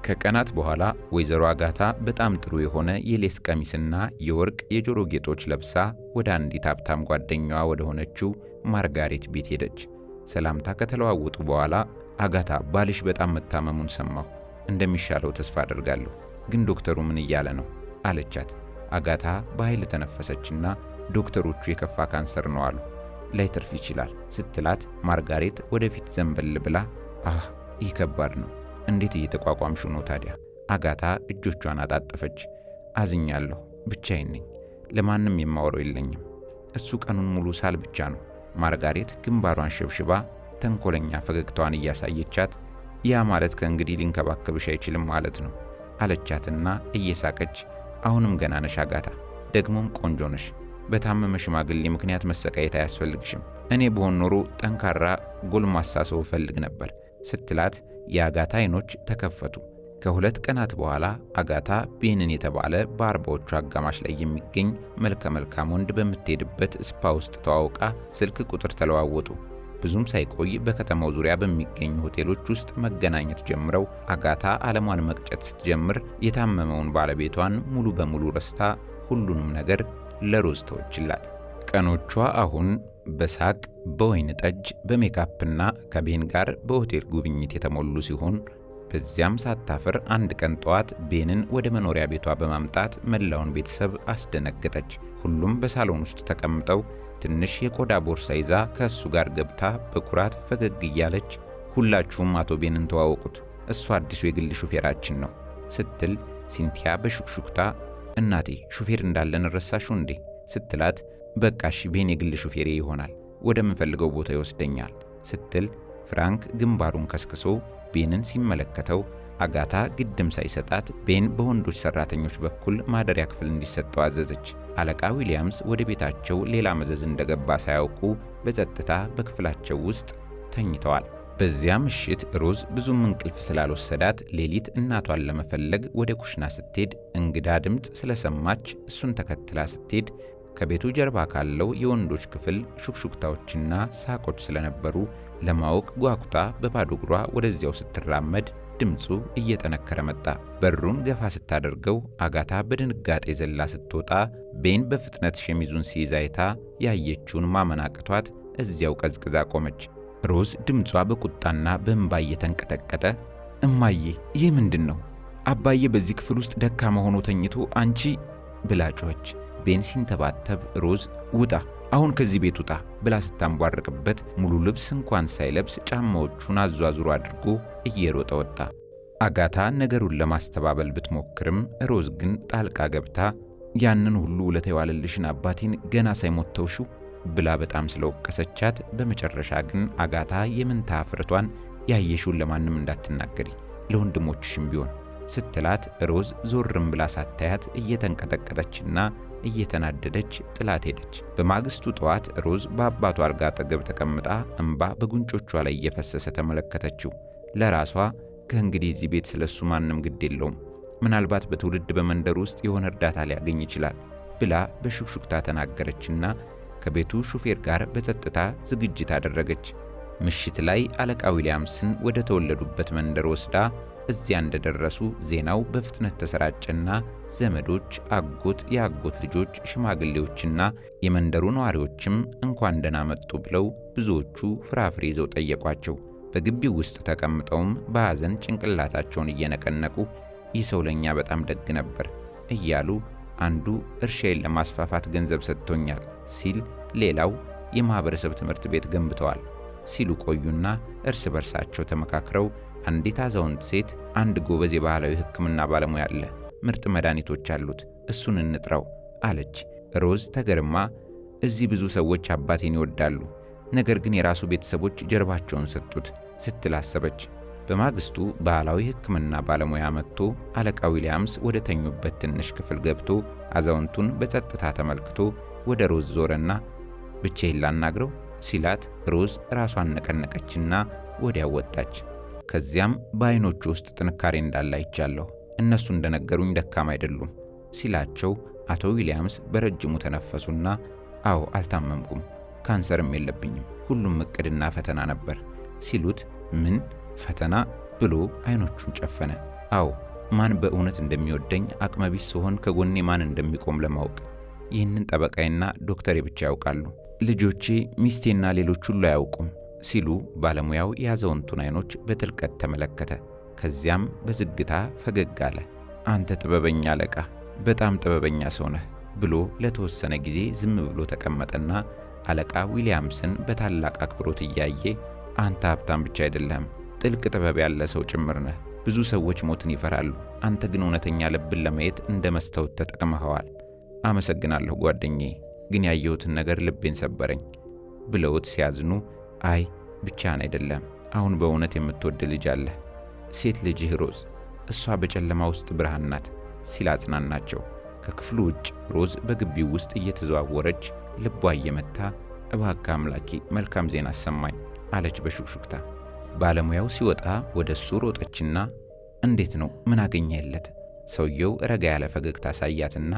ከቀናት በኋላ ወይዘሮ አጋታ በጣም ጥሩ የሆነ የሌስ ቀሚስና የወርቅ የጆሮ ጌጦች ለብሳ ወደ አንዲት ሀብታም ጓደኛዋ ወደ ሆነችው ማርጋሬት ቤት ሄደች። ሰላምታ ከተለዋወጡ በኋላ አጋታ ባልሽ በጣም መታመሙን ሰማሁ፣ እንደሚሻለው ተስፋ አደርጋለሁ፣ ግን ዶክተሩ ምን እያለ ነው አለቻት። አጋታ በኃይል ተነፈሰችና ዶክተሮቹ የከፋ ካንሰር ነው አሉ፣ ላይተርፍ ይችላል ስትላት ማርጋሬት ወደፊት ዘንበል ብላ ይህ ከባድ ነው፣ እንዴት እየተቋቋምሹ ነው ታዲያ? አጋታ እጆቿን አጣጠፈች። አዝኛለሁ፣ ብቻዬን ነኝ፣ ለማንም የማወራው የለኝም፣ እሱ ቀኑን ሙሉ ሳል ብቻ ነው። ማርጋሬት ግንባሯን ሸብሽባ ተንኮለኛ ፈገግታዋን እያሳየቻት ያ ማለት ከእንግዲህ ሊንከባከብሽ አይችልም ማለት ነው አለቻትና እየሳቀች አሁንም ገና ነሽ አጋታ፣ ደግሞም ቆንጆ ነሽ፣ በታመመ ሽማግሌ ምክንያት መሰቃየት አያስፈልግሽም፣ እኔ በሆን ኖሮ ጠንካራ ጎልማሳ ሰው እፈልግ ነበር ስትላት የአጋታ አይኖች ተከፈቱ። ከሁለት ቀናት በኋላ አጋታ ቤንን የተባለ በ40ዎቹ አጋማሽ ላይ የሚገኝ መልከ መልካም ወንድ በምትሄድበት ስፓ ውስጥ ተዋውቃ ስልክ ቁጥር ተለዋወጡ። ብዙም ሳይቆይ በከተማው ዙሪያ በሚገኙ ሆቴሎች ውስጥ መገናኘት ጀምረው አጋታ ዓለሟን መቅጨት ስትጀምር የታመመውን ባለቤቷን ሙሉ በሙሉ ረስታ ሁሉንም ነገር ለሮዝ ተወችላት። ቀኖቿ አሁን በሳቅ በወይን ጠጅ በሜካፕና ከቤን ጋር በሆቴል ጉብኝት የተሞሉ ሲሆን በዚያም ሳታፍር አንድ ቀን ጠዋት ቤንን ወደ መኖሪያ ቤቷ በማምጣት መላውን ቤተሰብ አስደነገጠች። ሁሉም በሳሎን ውስጥ ተቀምጠው ትንሽ የቆዳ ቦርሳ ይዛ ከእሱ ጋር ገብታ በኩራት ፈገግ እያለች ሁላችሁም አቶ ቤንን ተዋወቁት፣ እሱ አዲሱ የግል ሹፌራችን ነው ስትል ሲንቲያ በሹክሹክታ እናቴ ሹፌር እንዳለን ረሳሹ እንዴ ስትላት በቃሽ ቤን የግል ሹፌሬ ይሆናል፣ ወደምፈልገው ቦታ ይወስደኛል ስትል ፍራንክ ግንባሩን ከስክሶ ቤንን ሲመለከተው አጋታ ግድም ሳይሰጣት ቤን በወንዶች ሰራተኞች በኩል ማደሪያ ክፍል እንዲሰጠው አዘዘች። አለቃ ዊሊያምስ ወደ ቤታቸው ሌላ መዘዝ እንደገባ ሳያውቁ በጸጥታ በክፍላቸው ውስጥ ተኝተዋል። በዚያ ምሽት ሮዝ ብዙም እንቅልፍ ስላልወሰዳት ሌሊት እናቷን ለመፈለግ ወደ ኩሽና ስትሄድ እንግዳ ድምፅ ስለሰማች እሱን ተከትላ ስትሄድ ከቤቱ ጀርባ ካለው የወንዶች ክፍል ሹክሹክታዎችና ሳቆች ስለነበሩ ለማወቅ ጓጉታ በባዶ እግሯ ወደዚያው ስትራመድ ድምፁ እየጠነከረ መጣ። በሩን ገፋ ስታደርገው አጋታ በድንጋጤ ዘላ ስትወጣ ቤን በፍጥነት ሸሚዙን ሲይዝ አይታ ያየችውን ማመን አቅቷት እዚያው ቀዝቅዛ ቆመች። ሮዝ ድምጿ በቁጣና በእንባ እየተንቀጠቀጠ እማዬ ይህ ምንድን ነው? አባዬ በዚህ ክፍል ውስጥ ደካማ ሆኖ ተኝቶ አንቺ ብላ ጮኸች። ቤን ሲንተባተብ ሮዝ ውጣ፣ አሁን ከዚህ ቤት ውጣ ብላ ስታንቧርቅበት ሙሉ ልብስ እንኳን ሳይለብስ ጫማዎቹን አዟዙሮ አድርጎ እየሮጠ ወጣ። አጋታ ነገሩን ለማስተባበል ብትሞክርም ሮዝ ግን ጣልቃ ገብታ ያንን ሁሉ ውለታ የዋለልሽን አባቴን ገና ሳይሞት ተውሽው ብላ በጣም ስለወቀሰቻት በመጨረሻ ግን አጋታ የምንታ ፍርቷን ያየሽውን ለማንም እንዳትናገሪ ለወንድሞችሽም ቢሆን ስትላት ሮዝ ዞርም ብላ ሳታያት እየተንቀጠቀጠችና እየተናደደች ጥላት ሄደች። በማግስቱ ጠዋት ሮዝ በአባቷ አልጋ አጠገብ ተቀምጣ እንባ በጉንጮቿ ላይ እየፈሰሰ ተመለከተችው። ለራሷ ከእንግዲህ እዚህ ቤት ስለሱ ማንም ግድ የለውም፣ ምናልባት በትውልድ በመንደር ውስጥ የሆነ እርዳታ ሊያገኝ ይችላል ብላ በሹክሹክታ ተናገረችና ከቤቱ ሹፌር ጋር በጸጥታ ዝግጅት አደረገች። ምሽት ላይ አለቃ ዊሊያምስን ወደ ተወለዱበት መንደር ወስዳ እዚያ እንደደረሱ ዜናው በፍጥነት ተሰራጨና ዘመዶች፣ አጎት፣ የአጎት ልጆች፣ ሽማግሌዎችና የመንደሩ ነዋሪዎችም እንኳን ደህና መጡ ብለው ብዙዎቹ ፍራፍሬ ይዘው ጠየቋቸው። በግቢው ውስጥ ተቀምጠውም በሐዘን ጭንቅላታቸውን እየነቀነቁ ይህ ሰው ለኛ በጣም ደግ ነበር እያሉ አንዱ እርሻዬን ለማስፋፋት ገንዘብ ሰጥቶኛል ሲል፣ ሌላው የማህበረሰብ ትምህርት ቤት ገንብተዋል ሲሉ ቆዩና እርስ በርሳቸው ተመካክረው አንዲት አዛውንት ሴት አንድ ጎበዝ የባህላዊ ሕክምና ባለሙያ አለ፣ ምርጥ መድኃኒቶች አሉት፣ እሱን እንጥራው አለች። ሮዝ ተገርማ እዚህ ብዙ ሰዎች አባቴን ይወዳሉ፣ ነገር ግን የራሱ ቤተሰቦች ጀርባቸውን ሰጡት ስትል አሰበች። በማግስቱ ባህላዊ ሕክምና ባለሙያ መጥቶ አለቃ ዊሊያምስ ወደ ተኙበት ትንሽ ክፍል ገብቶ አዛውንቱን በጸጥታ ተመልክቶ ወደ ሮዝ ዞረና ብቻዬን ላናግረው ሲላት ሮዝ ራሷን ነቀነቀችና ወዲያው ወጣች። ከዚያም በዓይኖቹ ውስጥ ጥንካሬ እንዳለ አይቻለሁ፣ እነሱ እንደነገሩኝ ደካማ አይደሉም ሲላቸው አቶ ዊሊያምስ በረጅሙ ተነፈሱና አዎ አልታመምኩም፣ ካንሰርም የለብኝም፣ ሁሉም እቅድና ፈተና ነበር ሲሉት ምን ፈተና ብሎ ዓይኖቹን ጨፈነ። አዎ፣ ማን በእውነት እንደሚወደኝ አቅመቢስ ስሆን ከጎኔ ማን እንደሚቆም ለማወቅ ይህንን ጠበቃዬና ዶክተሬ ብቻ ያውቃሉ። ልጆቼ፣ ሚስቴና ሌሎች ሁሉ አያውቁም ሲሉ ባለሙያው የአዛውንቱን አይኖች በጥልቀት ተመለከተ። ከዚያም በዝግታ ፈገግ አለ። አንተ ጥበበኛ አለቃ፣ በጣም ጥበበኛ ሰው ነህ ብሎ ለተወሰነ ጊዜ ዝም ብሎ ተቀመጠና አለቃ ዊሊያምስን በታላቅ አክብሮት እያየ አንተ ሀብታም ብቻ አይደለህም፣ ጥልቅ ጥበብ ያለ ሰው ጭምር ነህ። ብዙ ሰዎች ሞትን ይፈራሉ፣ አንተ ግን እውነተኛ ልብን ለማየት እንደ መስታወት ተጠቅመኸዋል። አመሰግናለሁ ጓደኛዬ፣ ግን ያየሁትን ነገር ልቤን ሰበረኝ ብለውት ሲያዝኑ፣ አይ ብቻህን አይደለም፣ አሁን በእውነት የምትወድ ልጅ አለህ፣ ሴት ልጅህ ሮዝ፣ እሷ በጨለማ ውስጥ ብርሃን ናት ሲል አጽናናቸው። ከክፍሉ ውጭ ሮዝ በግቢው ውስጥ እየተዘዋወረች ልቧ እየመታ እባክህ አምላኬ መልካም ዜና አሰማኝ አለች በሹክሹክታ። ባለሙያው ሲወጣ ወደ እሱ ሮጠችና እንዴት ነው? ምን አገኘህለት? ሰውየው ረጋ ያለ ፈገግታ ሳያትና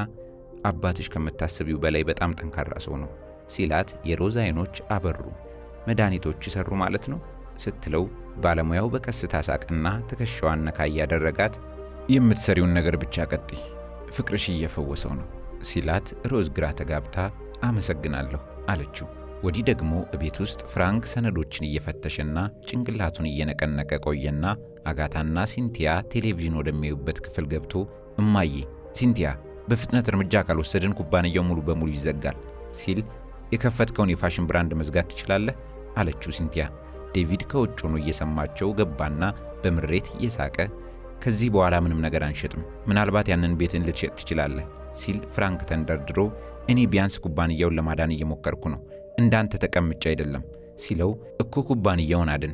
አባትሽ ከምታስቢው በላይ በጣም ጠንካራ ሰው ነው ሲላት የሮዝ አይኖች አበሩ። መድኃኒቶች ይሰሩ ማለት ነው ስትለው ባለሙያው በቀስታ ሳቅና ትከሻዋን ነካ ያደረጋት የምትሰሪውን ነገር ብቻ ቀጥይ፣ ፍቅርሽ እየፈወሰው ነው ሲላት ሮዝ ግራ ተጋብታ አመሰግናለሁ አለችው። ወዲህ ደግሞ እቤት ውስጥ ፍራንክ ሰነዶችን እየፈተሸና ጭንቅላቱን እየነቀነቀ ቆየና አጋታና ሲንቲያ ቴሌቪዥን ወደሚያዩበት ክፍል ገብቶ እማዬ፣ ሲንቲያ በፍጥነት እርምጃ ካልወሰድን ኩባንያው ሙሉ በሙሉ ይዘጋል ሲል የከፈትከውን የፋሽን ብራንድ መዝጋት ትችላለህ አለችው ሲንቲያ። ዴቪድ ከውጭ ሆኖ እየሰማቸው ገባና በምሬት እየሳቀ ከዚህ በኋላ ምንም ነገር አንሸጥም፣ ምናልባት ያንን ቤትን ልትሸጥ ትችላለህ ሲል ፍራንክ ተንደርድሮ እኔ ቢያንስ ኩባንያውን ለማዳን እየሞከርኩ ነው፣ እንዳንተ ተቀምጬ አይደለም ሲለው እኮ ኩባንያውን አድን፣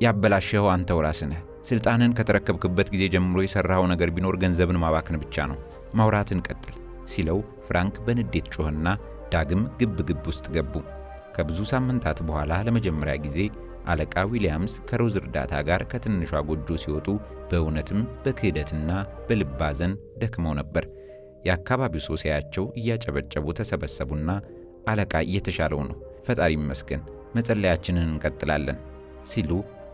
ያበላሸኸው አንተው ራስህ ነህ። ስልጣንን ከተረከብክበት ጊዜ ጀምሮ የሰራኸው ነገር ቢኖር ገንዘብን ማባከን ብቻ ነው። ማውራትን ቀጥል ሲለው ፍራንክ በንዴት ጮህና ዳግም ግብ ግብ ውስጥ ገቡ። ከብዙ ሳምንታት በኋላ ለመጀመሪያ ጊዜ አለቃ ዊሊያምስ ከሮዝ እርዳታ ጋር ከትንሿ ጎጆ ሲወጡ በእውነትም በክህደትና በልብ ሐዘን ደክመው ነበር። የአካባቢው ሰው ሲያያቸው እያጨበጨቡ ተሰበሰቡና አለቃ እየተሻለው ነው፣ ፈጣሪ ይመስገን፣ መጸለያችንን እንቀጥላለን ሲሉ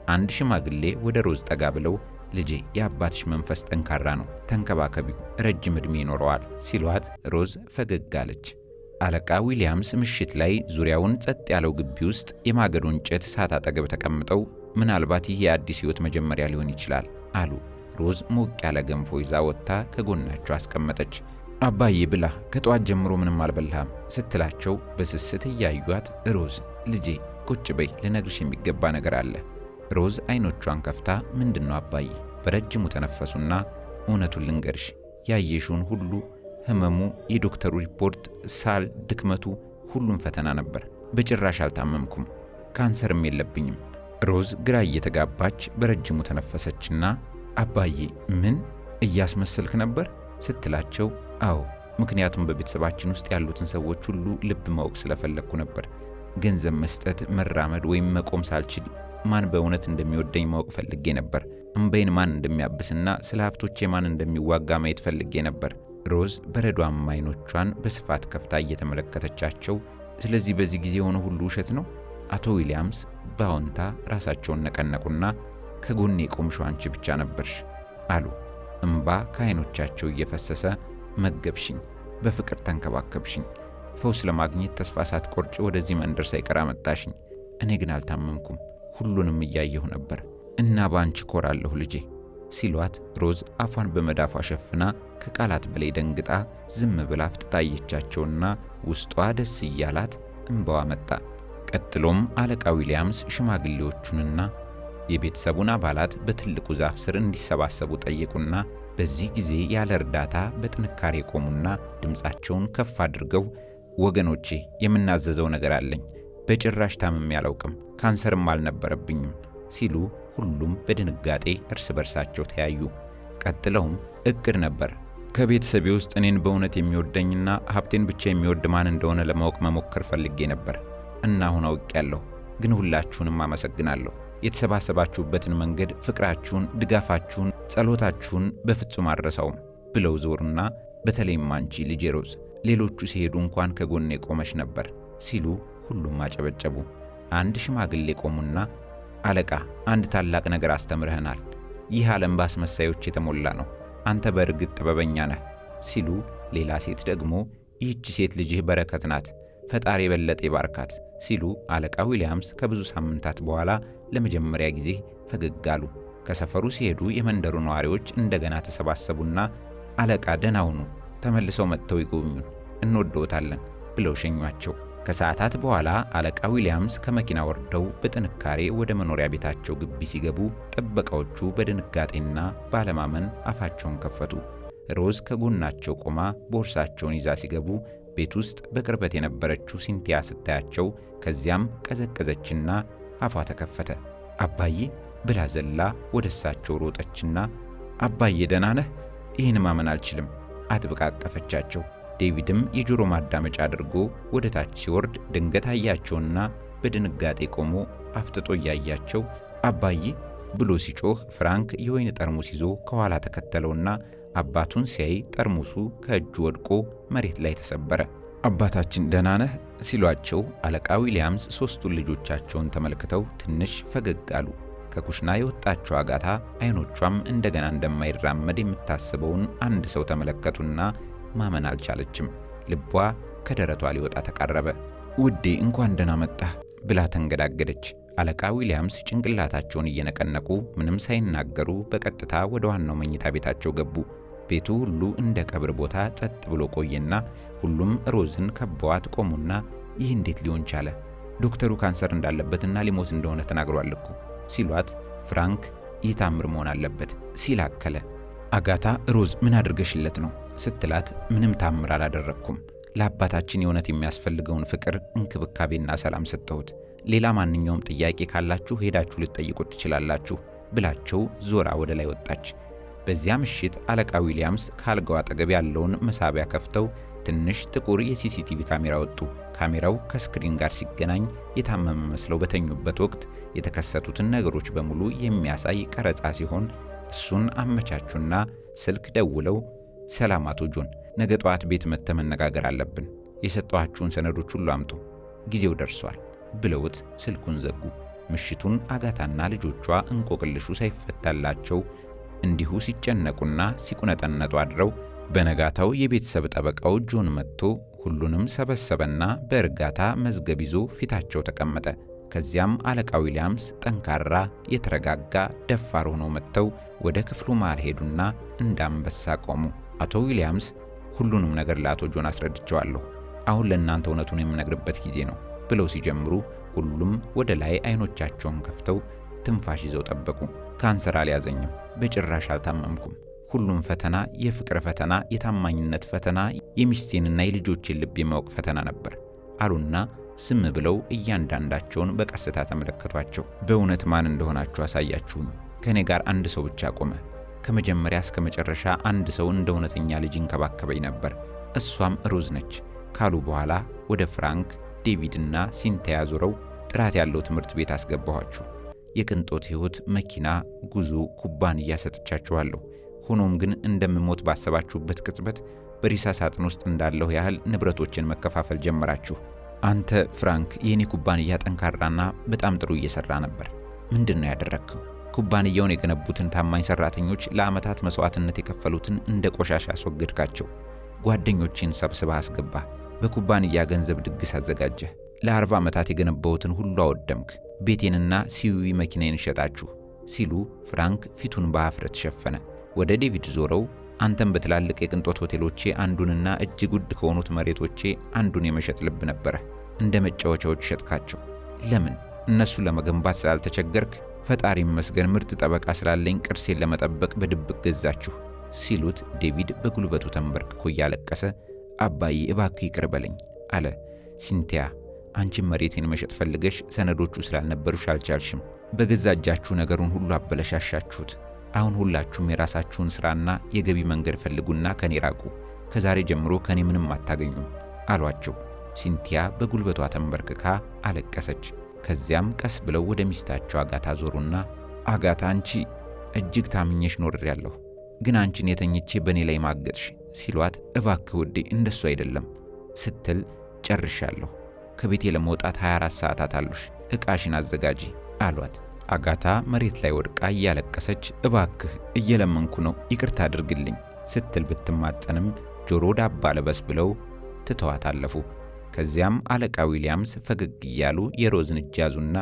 አንድ ሽማግሌ ወደ ሮዝ ጠጋ ብለው ልጄ፣ የአባትሽ መንፈስ ጠንካራ ነው፣ ተንከባከቢው፣ ረጅም ዕድሜ ይኖረዋል ሲሏት ሮዝ ፈገግ አለች። አለቃ ዊሊያምስ ምሽት ላይ ዙሪያውን ጸጥ ያለው ግቢ ውስጥ የማገዶ እንጨት እሳት አጠገብ ተቀምጠው ምናልባት ይህ የአዲስ ሕይወት መጀመሪያ ሊሆን ይችላል አሉ። ሮዝ ሞቅ ያለ ገንፎ ይዛ ወጥታ ከጎናቸው አስቀመጠች። አባዬ ብላ፣ ከጠዋት ጀምሮ ምንም አልበላህም ስትላቸው በስስት እያዩት ሮዝ ልጄ ቁጭ በይ፣ ልነግርሽ የሚገባ ነገር አለ። ሮዝ አይኖቿን ከፍታ ምንድነው አባዬ? በረጅሙ ተነፈሱና እውነቱን ልንገርሽ፣ ያየሽውን ሁሉ ህመሙ፣ የዶክተሩ ሪፖርት፣ ሳል፣ ድክመቱ፣ ሁሉም ፈተና ነበር። በጭራሽ አልታመምኩም፣ ካንሰርም የለብኝም። ሮዝ ግራ እየተጋባች በረጅሙ ተነፈሰችና አባዬ ምን እያስመሰልክ ነበር ስትላቸው አዎ፣ ምክንያቱም በቤተሰባችን ውስጥ ያሉትን ሰዎች ሁሉ ልብ ማወቅ ስለፈለግኩ ነበር። ገንዘብ መስጠት፣ መራመድ ወይም መቆም ሳልችል ማን በእውነት እንደሚወደኝ ማወቅ ፈልጌ ነበር። እምባዬን ማን እንደሚያብስና ስለ ሀብቶቼ ማን እንደሚዋጋ ማየት ፈልጌ ነበር። ሮዝ በረዷማ አይኖቿን በስፋት ከፍታ እየተመለከተቻቸው ስለዚህ በዚህ ጊዜ የሆነ ሁሉ ውሸት ነው? አቶ ዊሊያምስ በአዎንታ ራሳቸውን ነቀነቁና ከጎኔ የቆምሽው አንቺ ብቻ ነበርሽ አሉ። እምባ ከአይኖቻቸው እየፈሰሰ መገብሽኝ፣ በፍቅር ተንከባከብሽኝ፣ ፈውስ ለማግኘት ተስፋ ሳትቆርጪ ወደዚህ መንደር ሳይቀር አመጣሽኝ። እኔ ግን አልታመምኩም፣ ሁሉንም እያየሁ ነበር እና በአንቺ ኮራለሁ ልጄ ሲሏት ሮዝ አፏን በመዳፏ ሸፍና ከቃላት በላይ ደንግጣ ዝም ብላ ፍጥጣየቻቸውና ውስጧ ደስ እያላት እንባዋ መጣ። ቀጥሎም አለቃ ዊሊያምስ ሽማግሌዎቹንና የቤተሰቡን አባላት በትልቁ ዛፍ ስር እንዲሰባሰቡ ጠየቁና በዚህ ጊዜ ያለ እርዳታ በጥንካሬ ቆሙና ድምፃቸውን ከፍ አድርገው ወገኖቼ፣ የምናዘዘው ነገር አለኝ። በጭራሽ ታምሜ አላውቅም፣ ካንሰርም አልነበረብኝም ሲሉ ሁሉም በድንጋጤ እርስ በርሳቸው ተያዩ። ቀጥለውም እቅድ ነበር። ከቤተሰቤ ውስጥ እኔን በእውነት የሚወደኝና ሀብቴን ብቻ የሚወድ ማን እንደሆነ ለማወቅ መሞከር ፈልጌ ነበር እና አሁን አውቄያለሁ። ግን ሁላችሁንም አመሰግናለሁ። የተሰባሰባችሁበትን መንገድ፣ ፍቅራችሁን፣ ድጋፋችሁን፣ ጸሎታችሁን በፍጹም አልረሳውም ብለው ዞሩና በተለይም አንቺ ልጄ ሮዝ፣ ሌሎቹ ሲሄዱ እንኳን ከጎኔ ቆመሽ ነበር ሲሉ ሁሉም አጨበጨቡ። አንድ ሽማግሌ ቆሙና አለቃ፣ አንድ ታላቅ ነገር አስተምረህናል። ይህ ዓለም ባስመሳዮች የተሞላ ነው። አንተ በእርግጥ ጥበበኛ ነህ ሲሉ፣ ሌላ ሴት ደግሞ ይህች ሴት ልጅህ በረከት ናት፣ ፈጣሪ የበለጠ ይባርካት ሲሉ አለቃ ዊሊያምስ ከብዙ ሳምንታት በኋላ ለመጀመሪያ ጊዜ ፈገግ አሉ። ከሰፈሩ ሲሄዱ የመንደሩ ነዋሪዎች እንደገና ተሰባሰቡና አለቃ ደህና ሁኑ፣ ተመልሰው መጥተው ይጎብኙን፣ እንወድዎታለን ብለው ሸኟቸው። ከሰዓታት በኋላ አለቃ ዊሊያምስ ከመኪና ወርደው በጥንካሬ ወደ መኖሪያ ቤታቸው ግቢ ሲገቡ ጥበቃዎቹ በድንጋጤና ባለማመን አፋቸውን ከፈቱ። ሮዝ ከጎናቸው ቆማ ቦርሳቸውን ይዛ ሲገቡ ቤት ውስጥ በቅርበት የነበረችው ሲንቲያ ስታያቸው ከዚያም ቀዘቀዘችና አፏ ተከፈተ። አባዬ ብላ ዘላ ወደ እሳቸው ሮጠችና አባዬ ደህና ነህ? ይህን ማመን አልችልም አጥብቃ አቀፈቻቸው። ዴቪድም የጆሮ ማዳመጫ አድርጎ ወደ ታች ሲወርድ ድንገት አያቸውና በድንጋጤ ቆሞ አፍጥጦ እያያቸው አባዬ ብሎ ሲጮህ ፍራንክ የወይን ጠርሙስ ይዞ ከኋላ ተከተለውና አባቱን ሲያይ ጠርሙሱ ከእጁ ወድቆ መሬት ላይ ተሰበረ። አባታችን ደህና ነህ ሲሏቸው አለቃ ዊሊያምስ ሦስቱን ልጆቻቸውን ተመልክተው ትንሽ ፈገግ አሉ። ከኩሽና የወጣቸው አጋታ አይኖቿም እንደገና እንደማይራመድ የምታስበውን አንድ ሰው ተመለከቱና ማመን አልቻለችም። ልቧ ከደረቷ ሊወጣ ተቃረበ። ውዴ እንኳን ደህና መጣህ ብላ ተንገዳገደች። አለቃ ዊሊያምስ ጭንቅላታቸውን እየነቀነቁ ምንም ሳይናገሩ በቀጥታ ወደ ዋናው መኝታ ቤታቸው ገቡ። ቤቱ ሁሉ እንደ ቀብር ቦታ ጸጥ ብሎ ቆየና ሁሉም ሮዝን ከበዋት ቆሙና ይህ እንዴት ሊሆን ቻለ? ዶክተሩ ካንሰር እንዳለበትና ሊሞት እንደሆነ ተናግሯል እኮ ሲሏት ፍራንክ ይህ ታምር መሆን አለበት ሲል አከለ። አጋታ ሮዝ ምን አድርገሽለት ነው ስትላት ምንም ታምር አላደረኩም፣ ለአባታችን የእውነት የሚያስፈልገውን ፍቅር፣ እንክብካቤና ሰላም ሰጠሁት። ሌላ ማንኛውም ጥያቄ ካላችሁ ሄዳችሁ ልትጠይቁት ትችላላችሁ ብላቸው ዞራ ወደ ላይ ወጣች። በዚያ ምሽት አለቃ ዊሊያምስ ከአልጋው አጠገብ ያለውን መሳቢያ ከፍተው ትንሽ ጥቁር የሲሲቲቪ ካሜራ ወጡ። ካሜራው ከስክሪን ጋር ሲገናኝ የታመመ መስለው በተኙበት ወቅት የተከሰቱትን ነገሮች በሙሉ የሚያሳይ ቀረጻ ሲሆን እሱን አመቻቹና ስልክ ደውለው ሰላም አቶ ጆን፣ ነገ ጠዋት ቤት መጥተን መነጋገር አለብን፣ የሰጠኋችሁን ሰነዶች ሁሉ አምጡ፣ ጊዜው ደርሷል ብለውት ስልኩን ዘጉ። ምሽቱን አጋታና ልጆቿ እንቆቅልሹ ሳይፈታላቸው እንዲሁ ሲጨነቁና ሲቁነጠነጡ አድረው በነጋታው የቤተሰብ ጠበቃው ጆን መጥቶ ሁሉንም ሰበሰበና በእርጋታ መዝገብ ይዞ ፊታቸው ተቀመጠ። ከዚያም አለቃ ዊሊያምስ ጠንካራ፣ የተረጋጋ፣ ደፋር ሆነው መጥተው ወደ ክፍሉ መሃል ሄዱና እንደ አንበሳ ቆሙ። አቶ ዊሊያምስ ሁሉንም ነገር ለአቶ ጆን አስረድቸዋለሁ፣ አሁን ለእናንተ እውነቱን የምነግርበት ጊዜ ነው ብለው ሲጀምሩ ሁሉም ወደ ላይ አይኖቻቸውን ከፍተው ትንፋሽ ይዘው ጠበቁ። ካንሰር አልያዘኝም፣ በጭራሽ አልታመምኩም። ሁሉም ፈተና የፍቅር ፈተና፣ የታማኝነት ፈተና፣ የሚስቴንና የልጆቼን ልብ የማወቅ ፈተና ነበር አሉና ዝም ብለው እያንዳንዳቸውን በቀስታ ተመለከቷቸው። በእውነት ማን እንደሆናችሁ አሳያችሁኝ። ከኔ ጋር አንድ ሰው ብቻ ቆመ። ከመጀመሪያ እስከ መጨረሻ አንድ ሰው እንደ እውነተኛ ልጅ እንከባከበኝ ነበር፣ እሷም ሮዝ ነች ካሉ በኋላ ወደ ፍራንክ፣ ዴቪድና ሲንቲያ ዞረው ጥራት ያለው ትምህርት ቤት አስገባኋችሁ። የቅንጦት ሕይወት፣ መኪና፣ ጉዞ፣ ኩባንያ ሰጥቻችኋለሁ። ሆኖም ግን እንደምሞት ባሰባችሁበት ቅጽበት በሪሳ ሳጥን ውስጥ እንዳለሁ ያህል ንብረቶችን መከፋፈል ጀመራችሁ። አንተ ፍራንክ፣ የኔ ኩባንያ ጠንካራና በጣም ጥሩ እየሰራ ነበር። ምንድነው ያደረግከው? ኩባንያውን የገነቡትን ታማኝ ሰራተኞች፣ ለዓመታት መስዋዕትነት የከፈሉትን እንደ ቆሻሻ አስወገድካቸው። ጓደኞችን ሰብስበህ አስገባህ። በኩባንያ ገንዘብ ድግስ አዘጋጀህ። ለ40 ዓመታት የገነባሁትን ሁሉ አወደምክ። ቤቴንና ሲዊዊ መኪናዬን ሸጣችሁ ሲሉ ፍራንክ ፊቱን በአፍረት ሸፈነ። ወደ ዴቪድ ዞረው አንተም በትላልቅ የቅንጦት ሆቴሎቼ አንዱንና እጅግ ውድ ከሆኑት መሬቶቼ አንዱን የመሸጥ ልብ ነበረ። እንደ መጫወቻዎች ሸጥካቸው። ለምን? እነሱን ለመገንባት ስላልተቸገርክ? ፈጣሪ ይመስገን ምርጥ ጠበቃ ስላለኝ ቅርሴን ለመጠበቅ በድብቅ ገዛችሁ ሲሉት ዴቪድ በጉልበቱ ተንበርክኮ እያለቀሰ አባዬ እባክህ ይቅር በለኝ አለ። ሲንቲያ አንቺም መሬቴን መሸጥ ፈልገሽ ሰነዶቹ ስላልነበሩሽ አልቻልሽም። በገዛ እጃችሁ ነገሩን ሁሉ አበለሻሻችሁት። አሁን ሁላችሁም የራሳችሁን ሥራና የገቢ መንገድ ፈልጉና ከኔ ራቁ። ከዛሬ ጀምሮ ከኔ ምንም አታገኙም አሏቸው። ሲንቲያ በጉልበቷ ተንበርክካ አለቀሰች። ከዚያም ቀስ ብለው ወደ ሚስታቸው አጋታ ዞሩና አጋታ አንቺ እጅግ ታምኘሽ ኖሬያለሁ፣ ግን አንቺን የተኝቼ በእኔ ላይ ማገጥሽ ሲሏት እባክህ ውዴ እንደሱ አይደለም ስትል ጨርሻለሁ፣ ከቤቴ ለመውጣት 24 ሰዓታት አሉሽ፣ ዕቃሽን አዘጋጂ አሏት። አጋታ መሬት ላይ ወድቃ እያለቀሰች እባክህ እየለመንኩ ነው ይቅርታ አድርግልኝ ስትል ብትማጸንም ጆሮ ዳባ ልበስ ብለው ትተዋት አለፉ። ከዚያም አለቃ ዊሊያምስ ፈገግ እያሉ የሮዝን እጅ ያዙና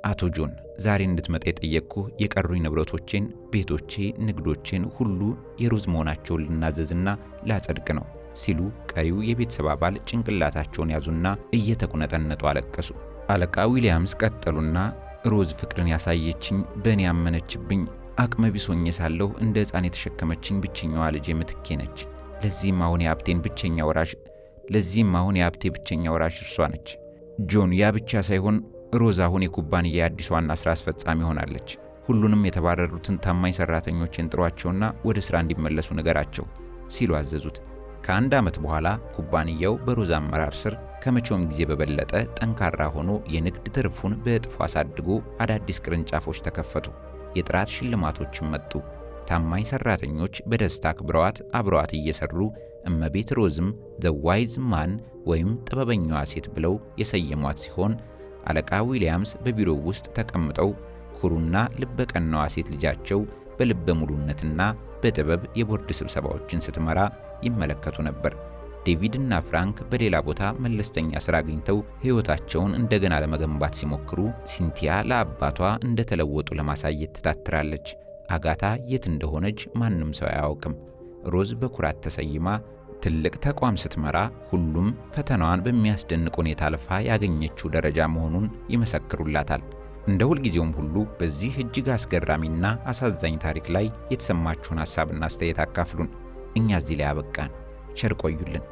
አቶ ጆን ዛሬ እንድትመጣ የጠየቅኩህ የቀሩኝ ንብረቶቼን፣ ቤቶቼ፣ ንግዶቼን ሁሉ የሮዝ መሆናቸውን ልናዘዝና ላጸድቅ ነው ሲሉ ቀሪው የቤተሰብ አባል ጭንቅላታቸውን ያዙና እየተቁነጠነጡ አለቀሱ። አለቃ ዊሊያምስ ቀጠሉና ሮዝ ፍቅርን ያሳየችኝ፣ በእኔ ያመነችብኝ፣ አቅመ ቢሶኝ ሳለሁ እንደ ሕፃን የተሸከመችኝ ብቸኛዋ ልጄ ምትኬ ነች። ለዚህም አሁን የሀብቴ ብቸኛ ወራሽ እርሷ ነች። ጆን ያ ብቻ ሳይሆን ሮዝ አሁን የኩባንያ አዲስ ዋና ሥራ አስፈጻሚ ሆናለች። ሁሉንም የተባረሩትን ታማኝ ሠራተኞችን ጥሯቸውና ወደ ሥራ እንዲመለሱ ንገራቸው ሲሉ አዘዙት። ከአንድ ዓመት በኋላ ኩባንያው በሮዝ አመራር ስር ከመቼውም ጊዜ በበለጠ ጠንካራ ሆኖ የንግድ ትርፉን በእጥፉ አሳድጎ አዳዲስ ቅርንጫፎች ተከፈቱ። የጥራት ሽልማቶችም መጡ። ታማኝ ሠራተኞች በደስታ አብረዋት እየሰሩ እመቤት ሮዝም ዘ ዋይዝ ማን ወይም ጥበበኛዋ ሴት ብለው የሰየሟት ሲሆን አለቃ ዊሊያምስ በቢሮው ውስጥ ተቀምጠው ኩሩና ልበቀናዋ ሴት ልጃቸው በልበ ሙሉነትና በጥበብ የቦርድ ስብሰባዎችን ስትመራ ይመለከቱ ነበር። ዴቪድ እና ፍራንክ በሌላ ቦታ መለስተኛ ሥራ አግኝተው ሕይወታቸውን እንደገና ለመገንባት ሲሞክሩ ሲንቲያ ለአባቷ እንደተለወጡ ለማሳየት ትታትራለች። አጋታ የት እንደሆነች ማንም ሰው አያውቅም። ሮዝ በኩራት ተሰይማ ትልቅ ተቋም ስትመራ ሁሉም ፈተናዋን በሚያስደንቅ ሁኔታ አልፋ ያገኘችው ደረጃ መሆኑን ይመሰክሩላታል። እንደ ሁልጊዜውም ሁሉ በዚህ እጅግ አስገራሚና አሳዛኝ ታሪክ ላይ የተሰማችሁን ሐሳብና አስተያየት አካፍሉን። እኛ እዚህ ላይ አበቃን። ቸር ቆዩልን።